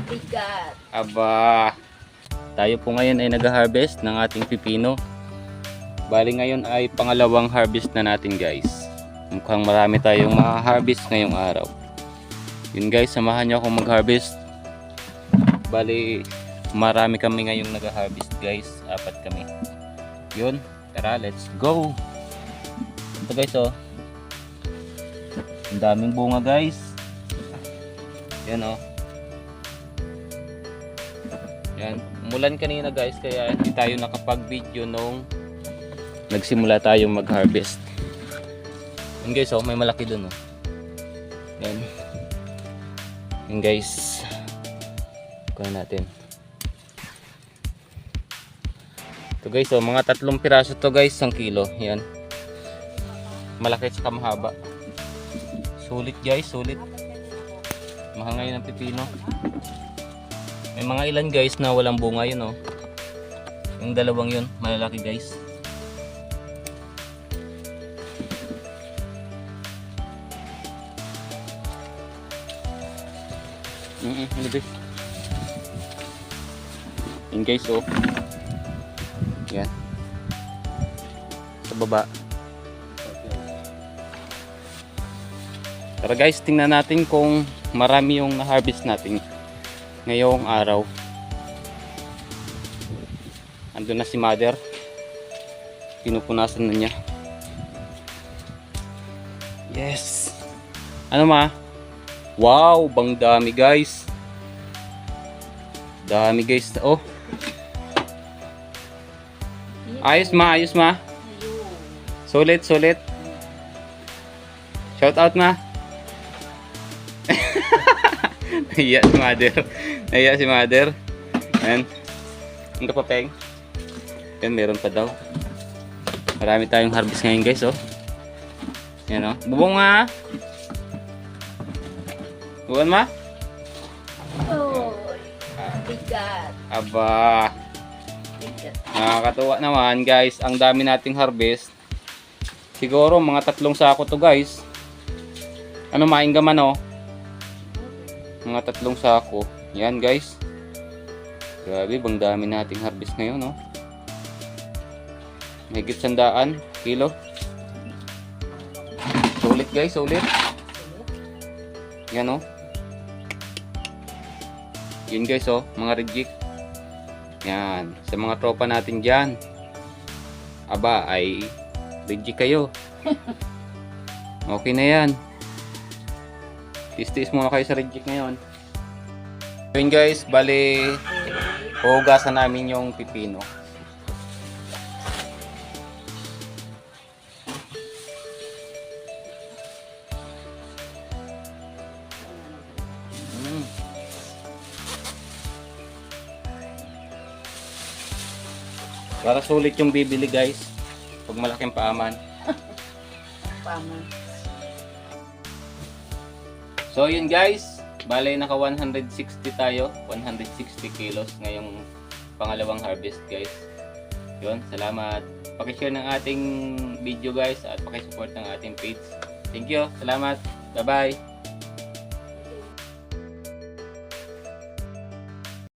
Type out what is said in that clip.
Bigat. Aba, tayo po ngayon ay nag-harvest ng ating pipino. Bali ngayon ay pangalawang harvest na natin guys. Mukhang marami tayong ma-harvest ngayong araw. Yun guys, samahan niyo akong mag-harvest. Bali, marami kami ngayong nag-harvest guys. 4 kami. Yun, tara, let's go. Ito guys oh. Ang daming bunga guys. Yan oh. Yan, umulan kanina guys kaya hindi tayo nakapag-video nung nagsimula tayong mag-harvest. Yan guys oh, may malaki dun oh. Yan. Yan guys. Kuha natin. Ito guys oh, mga 3 piraso to guys, 1 kilo. Yan. Malaki at mahaba. Sulit guys, sulit. Mahangay ng pipino. May mga ilan guys na walang bunga yun oh. Yung dalawang yun, malalaki guys. Ano guys? Yan guys oh. Yan. Sa baba. Tara guys, tingnan natin kung marami yung na-harvest natin ngayong araw. Andun na si mother. Pinupunasan na niya. Yes. Ano ma? Wow, bang dami guys. Dami guys. Oh. Ayos ma, ayos ma. Sulit, sulit. Shout out ma. Nahiya si mother. Nahiya si mother. Ayan. Ang kapapeng. Yan, meron pa daw. Marami tayong harvest ngayon guys oh. Yan oh. Bubong nga. Buwan ma? Oh, bigat. Aba. Bigat. Nakakatuwa naman guys. Ang dami nating harvest. Siguro mga 3 sako to guys. Ano mainggaman oh. Mga 3 sako. Yan guys. Grabe, bang dami nating harvest ngayon no. Mahigit 100 kilo. Sulit guys, sulit. Yan oh. Yun guys oh, mga reject. Yan, sa mga tropa natin dyan. Aba, ay reject kayo. Okay na yan. Tis-tis muna kayo sa reject ngayon. Yun guys, bali hugasan namin yung pipino. Para sulit yung bibili guys. Pag malaking paaman. Pama. So yun guys, bale naka 160 tayo, 160 kilos ngayong pangalawang harvest guys. Yun, salamat. Paki-share ng ating video guys at paki-support ng ating page. Thank you, salamat. Bye bye.